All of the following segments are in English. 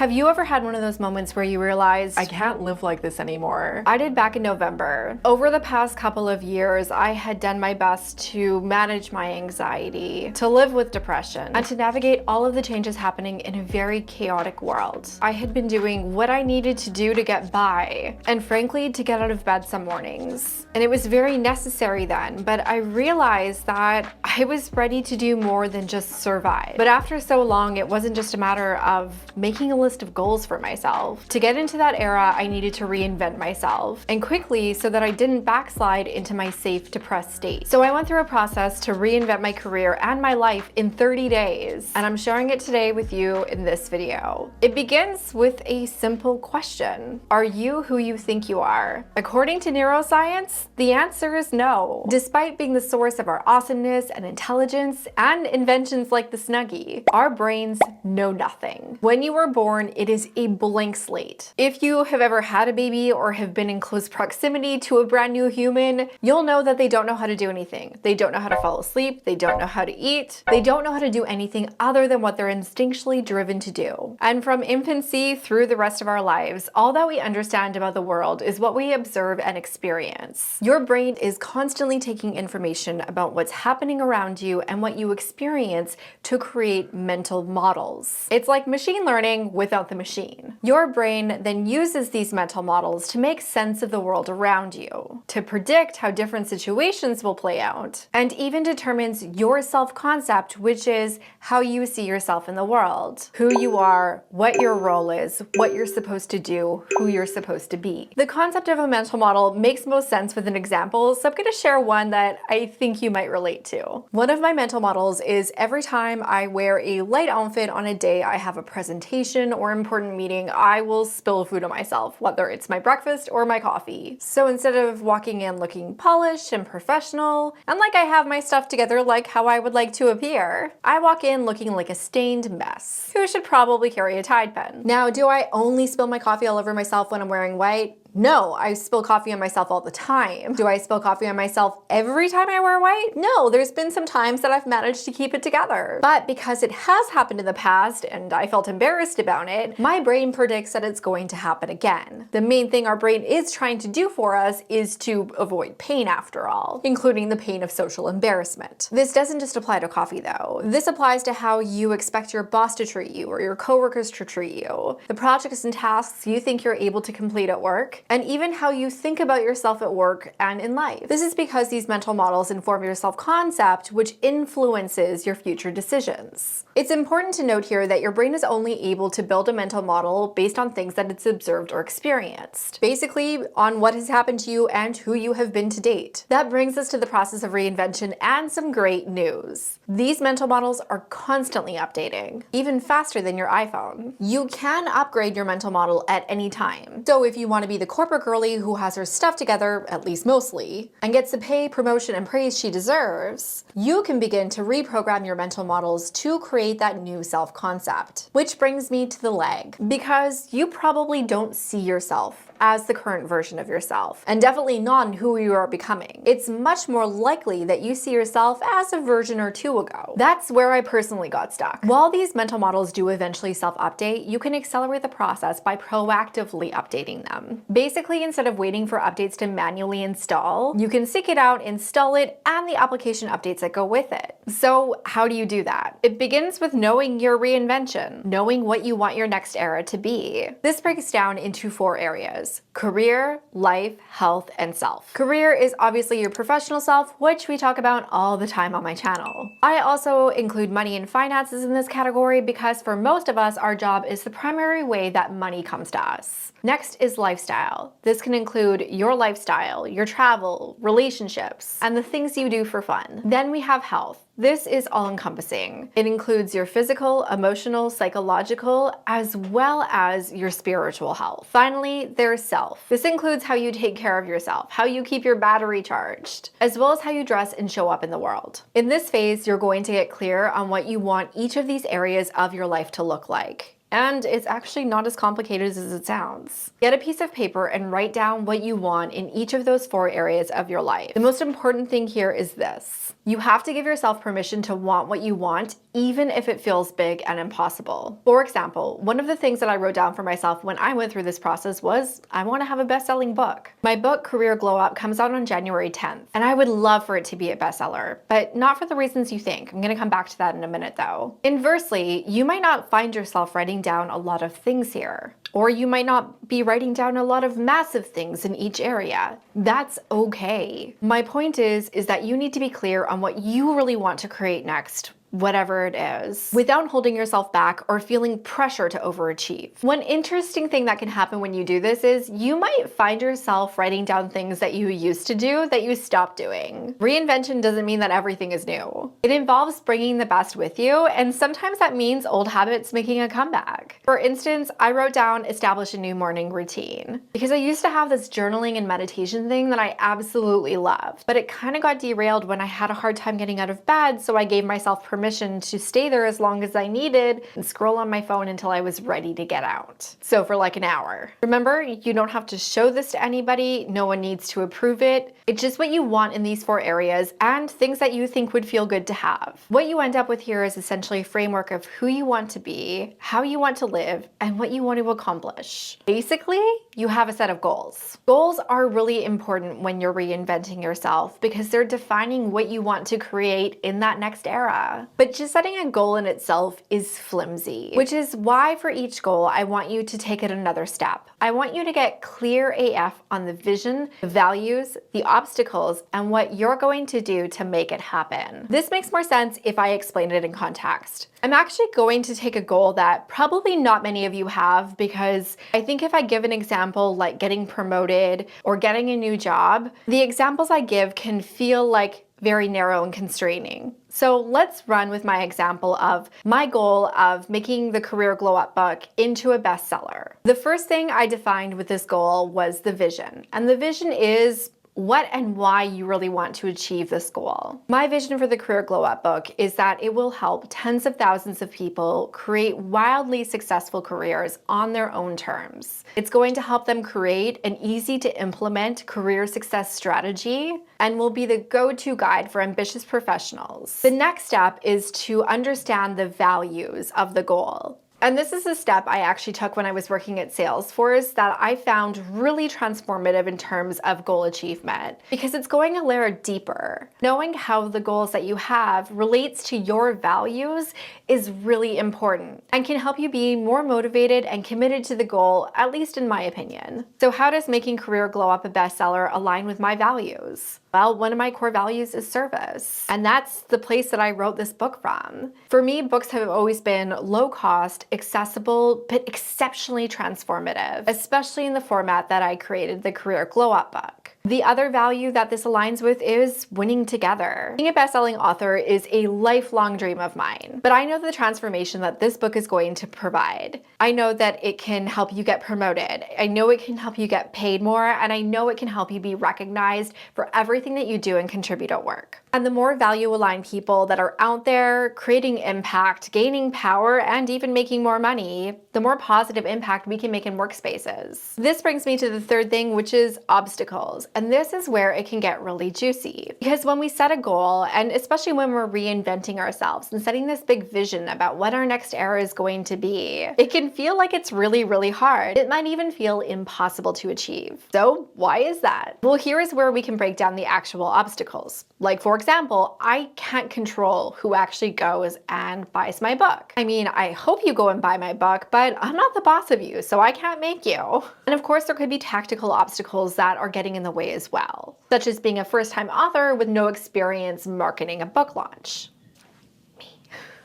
Have you ever had one of those moments where you realize, I can't live like this anymore? I did back in November. Over the past couple of years, I had done my best to manage my anxiety, to live with depression, and to navigate all of the changes happening in a very chaotic world. I had been doing what I needed to do to get by, and frankly, to get out of bed some mornings. And it was very necessary then, but I realized that I was ready to do more than just survive. But after so long, it wasn't just a matter of making a list of goals for myself. To get into that era, I needed to reinvent myself, and quickly, so that I didn't backslide into my safe, depressed state. So I went through a process to reinvent my career and my life in 30 days, and I'm sharing it today with you in this video. It begins with a simple question. Are you who you think you are? According to neuroscience, the answer is no. Despite being the source of our awesomeness and intelligence and inventions like the Snuggie, our brains know nothing. When you were born, it is a blank slate. If you have ever had a baby or have been in close proximity to a brand new human, you'll know that they don't know how to do anything. They don't know how to fall asleep, they don't know how to eat, they don't know how to do anything other than what they're instinctually driven to do. And from infancy through the rest of our lives, all that we understand about the world is what we observe and experience. Your brain is constantly taking information about what's happening around you and what you experience to create mental models. It's like machine learning without the machine. Your brain then uses these mental models to make sense of the world around you, to predict how different situations will play out, and even determines your self-concept, which is how you see yourself in the world, who you are, what your role is, what you're supposed to do, who you're supposed to be. The concept of a mental model makes most sense with an example, so I'm going to share one that I think you might relate to. One of my mental models is every time I wear a light outfit on a day I have a presentation or important meeting, I will spill food on myself, whether it's my breakfast or my coffee. So instead of walking in looking polished and professional, and like I have my stuff together like how I would like to appear, I walk in looking like a stained mess who should probably carry a Tide pen. Now, do I only spill my coffee all over myself when I'm wearing white? No, I spill coffee on myself all the time. Do I spill coffee on myself every time I wear white? No, there's been some times that I've managed to keep it together. But because it has happened in the past and I felt embarrassed about it, my brain predicts that it's going to happen again. The main thing our brain is trying to do for us is to avoid pain after all, including the pain of social embarrassment. This doesn't just apply to coffee though. This applies to how you expect your boss to treat you or your coworkers to treat you, the projects and tasks you think you're able to complete at work, and even how you think about yourself at work and in life. This is because these mental models inform your self-concept, which influences your future decisions. It's important to note here that your brain is only able to build a mental model based on things that it's observed or experienced, basically on what has happened to you and who you have been to date. That brings us to the process of reinvention and some great news. These mental models are constantly updating, even faster than your iPhone. You can upgrade your mental model at any time. So if you want to be the corporate girly who has her stuff together, at least mostly, and gets the pay, promotion, and praise she deserves, you can begin to reprogram your mental models to create that new self-concept. Which brings me to the leg, because you probably don't see yourself as the current version of yourself, and definitely not who you are becoming. It's much more likely that you see yourself as a version or two ago. That's where I personally got stuck. While these mental models do eventually self-update, you can accelerate the process by proactively updating them. Basically, instead of waiting for updates to manually install, you can seek it out, install it, and the application updates that go with it. So how do you do that? It begins with knowing your reinvention, knowing what you want your next era to be. This breaks down into 4 areas: career, life, health, and self. Career is obviously your professional self, which we talk about all the time on my channel. I also include money and finances in this category because for most of us, our job is the primary way that money comes to us. Next is lifestyle. This can include your lifestyle, your travel, relationships, and the things you do for fun. Then we have health. This is all-encompassing. It includes your physical, emotional, psychological, as well as your spiritual health. Finally, there's self. This includes how you take care of yourself, how you keep your battery charged, as well as how you dress and show up in the world. In this phase, you're going to get clear on what you want each of these areas of your life to look like. And it's actually not as complicated as it sounds. Get a piece of paper and write down what you want in each of those 4 areas of your life. The most important thing here is this. You have to give yourself permission to want what you want, even if it feels big and impossible. For example, one of the things that I wrote down for myself when I went through this process was, I want to have a best-selling book. My book, Career Glow Up, comes out on January 10th, and I would love for it to be a bestseller, but not for the reasons you think. I'm going to come back to that in a minute though. Inversely, you might not find yourself writing down a lot of things here. Or you might not be writing down a lot of massive things in each area. That's okay. My point is that you need to be clear on what you really want to create next, whatever it is, without holding yourself back or feeling pressure to overachieve. One interesting thing that can happen when you do this is you might find yourself writing down things that you used to do that you stopped doing. Reinvention doesn't mean that everything is new. It involves bringing the best with you, and sometimes that means old habits making a comeback. For instance, I wrote down establish a new morning routine because I used to have this journaling and meditation thing that I absolutely loved, but it kind of got derailed when I had a hard time getting out of bed, so I gave myself permission to stay there as long as I needed and scroll on my phone until I was ready to get out. So for like an hour. Remember, you don't have to show this to anybody. No one needs to approve it. It's just what you want in these 4 areas and things that you think would feel good to have. What you end up with here is essentially a framework of who you want to be, how you want to live, and what you want to accomplish. Basically, you have a set of goals. Goals are really important when you're reinventing yourself because they're defining what you want to create in that next era. But just setting a goal in itself is flimsy, which is why for each goal, I want you to take it another step. I want you to get clear AF on the vision, the values, the obstacles, and what you're going to do to make it happen. This makes more sense if I explain it in context. I'm actually going to take a goal that probably not many of you have because I think if I give an example like getting promoted or getting a new job, the examples I give can feel like very narrow and constraining. So let's run with my example of my goal of making the Career Glow Up book into a bestseller. The first thing I defined with this goal was the vision. And the vision is what and why you really want to achieve this goal. My vision for the Career Glow Up book is that it will help tens of thousands of people create wildly successful careers on their own terms. It's going to help them create an easy to implement career success strategy and will be the go-to guide for ambitious professionals. The next step is to understand the values of the goal. And this is a step I actually took when I was working at Salesforce that I found really transformative in terms of goal achievement because it's going a layer deeper. Knowing how the goals that you have relates to your values is really important and can help you be more motivated and committed to the goal, at least in my opinion. So how does making Career Glow Up a bestseller align with my values? Well, one of my core values is service, and that's the place that I wrote this book from. For me, books have always been low cost, accessible, but exceptionally transformative, especially in the format that I created, the Career Glow Up book. The other value that this aligns with is winning together. Being a best-selling author is a lifelong dream of mine, but I know the transformation that this book is going to provide. I know that it can help you get promoted. I know it can help you get paid more, and I know it can help you be recognized for everything that you do and contribute at work. And the more value-aligned people that are out there creating impact, gaining power, and even making more money, the more positive impact we can make in workspaces. This brings me to the third thing, which is obstacles. And this is where it can get really juicy. Because when we set a goal, and especially when we're reinventing ourselves and setting this big vision about what our next era is going to be, it can feel like it's really, really hard. It might even feel impossible to achieve. So why is that? Well, here is where we can break down the actual obstacles. Like, for example, I can't control who actually goes and buys my book. I mean, I hope you go and buy my book, but I'm not the boss of you, so I can't make you. And of course, there could be tactical obstacles that are getting in the way as well, such as being a first-time author with no experience marketing a book launch.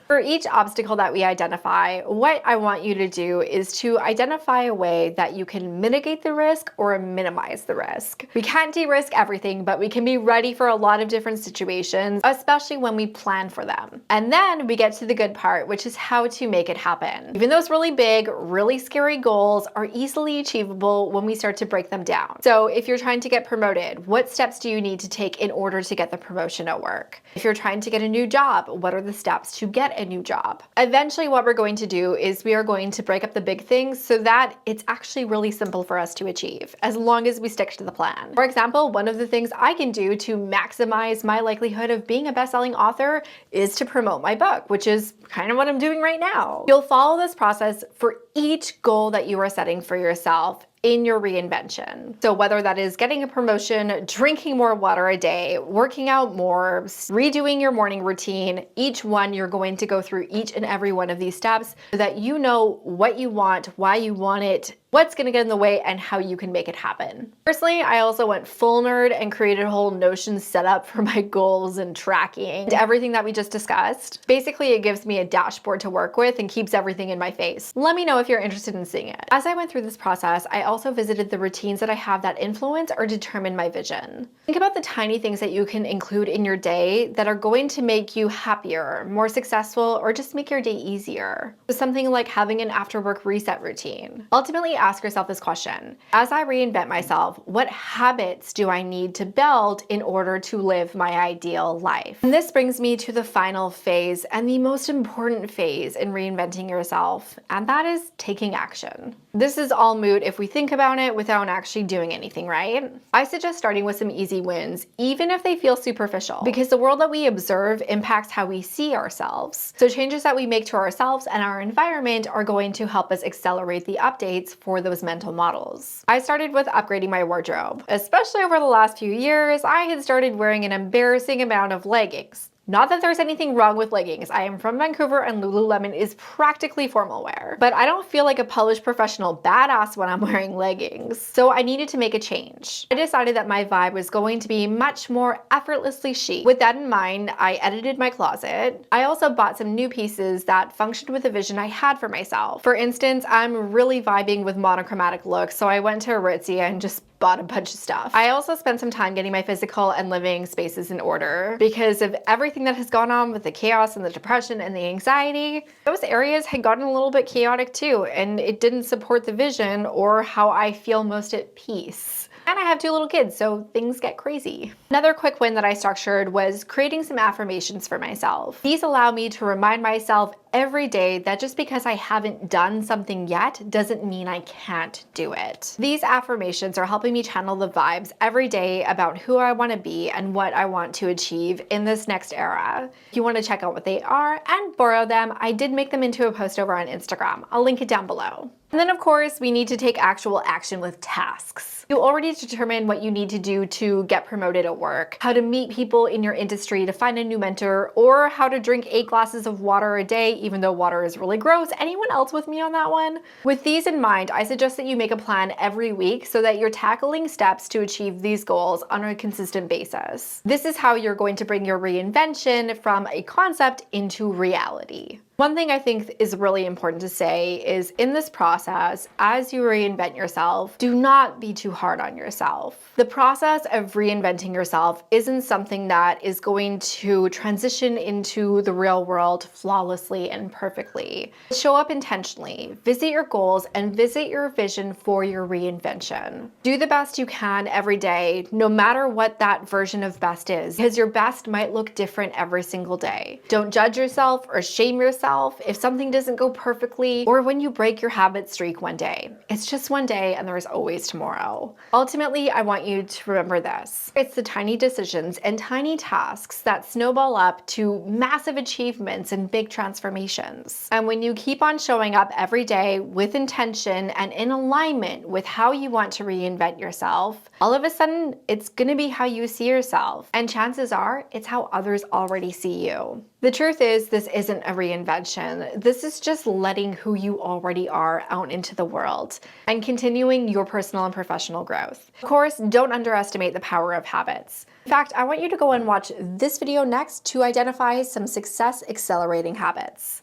For each obstacle that we identify, what I want you to do is to identify a way that you can mitigate the risk or minimize the risk. We can't de-risk everything, but we can be ready for a lot of different situations, especially when we plan for them. And then we get to the good part, which is how to make it happen. Even those really big, really scary goals are easily achievable when we start to break them down. So if you're trying to get promoted, what steps do you need to take in order to get the promotion at work? If you're trying to get a new job, what are the steps to get a new job. Eventually, what we're going to do is we are going to break up the big things so that it's actually really simple for us to achieve, as long as we stick to the plan. For example, one of the things I can do to maximize my likelihood of being a best-selling author is to promote my book, which is kind of what I'm doing right now. You'll follow this process for each goal that you are setting for yourself in your reinvention. So whether that is getting a promotion, drinking more water a day, working out more, redoing your morning routine, each one you're going to go through each and every one of these steps so that you know what you want, why you want it, what's gonna get in the way, and how you can make it happen. Personally, I also went full nerd and created a whole Notion setup for my goals and tracking and everything that we just discussed. Basically, it gives me a dashboard to work with and keeps everything in my face. Let me know if you're interested in seeing it. As I went through this process, I also visited the routines that I have that influence or determine my vision. Think about the tiny things that you can include in your day that are going to make you happier, more successful, or just make your day easier. So something like having an after-work reset routine. Ultimately, ask yourself this question: as I reinvent myself, what habits do I need to build in order to live my ideal life? And this brings me to the final phase and the most important phase in reinventing yourself, and that is taking action. This is all moot if we think about it without actually doing anything, right? I suggest starting with some easy wins, even if they feel superficial, because the world that we observe impacts how we see ourselves. So changes that we make to ourselves and our environment are going to help us accelerate the updates for those mental models. I started with upgrading my wardrobe. Especially over the last few years, I had started wearing an embarrassing amount of leggings. Not that there's anything wrong with leggings. I am from Vancouver and Lululemon is practically formal wear. But I don't feel like a polished professional badass when I'm wearing leggings. So I needed to make a change. I decided that my vibe was going to be much more effortlessly chic. With that in mind, I edited my closet. I also bought some new pieces that functioned with the vision I had for myself. For instance, I'm really vibing with monochromatic looks, so I went to Aritzia and just bought a bunch of stuff. I also spent some time getting my physical and living spaces in order because of everything that has gone on with the chaos and the depression and the anxiety. Those areas had gotten a little bit chaotic too, and it didn't support the vision or how I feel most at peace. And I have 2 little kids, so things get crazy. Another quick win that I structured was creating some affirmations for myself. These allow me to remind myself every day that just because I haven't done something yet doesn't mean I can't do it. These affirmations are helping me channel the vibes every day about who I want to be and what I want to achieve in this next era. If you want to check out what they are and borrow them, I did make them into a post over on Instagram. I'll link it down below. And then of course, we need to take actual action with tasks. You already determine what you need to do to get promoted at work, how to meet people in your industry to find a new mentor, or how to drink 8 glasses of water a day, even though water is really gross. Anyone else with me on that one? With these in mind, I suggest that you make a plan every week so that you're tackling steps to achieve these goals on a consistent basis. This is how you're going to bring your reinvention from a concept into reality. One thing I think is really important to say is in this process, as you reinvent yourself, do not be too hard on yourself. The process of reinventing yourself isn't something that is going to transition into the real world flawlessly and perfectly. Show up intentionally, visit your goals, and visit your vision for your reinvention. Do the best you can every day, no matter what that version of best is, because your best might look different every single day. Don't judge yourself or shame yourself if something doesn't go perfectly or when you break your habit streak one day. It's just one day and there's always tomorrow. Ultimately, I want you to remember this. It's the tiny decisions and tiny tasks that snowball up to massive achievements and big transformations. And when you keep on showing up every day with intention and in alignment with how you want to reinvent yourself, all of a sudden, it's gonna be how you see yourself. And chances are, it's how others already see you. The truth is, this isn't a reinvention. This is just letting who you already are out into the world and continuing your personal and professional growth. Of course, don't underestimate the power of habits. In fact, I want you to go and watch this video next to identify some success accelerating habits.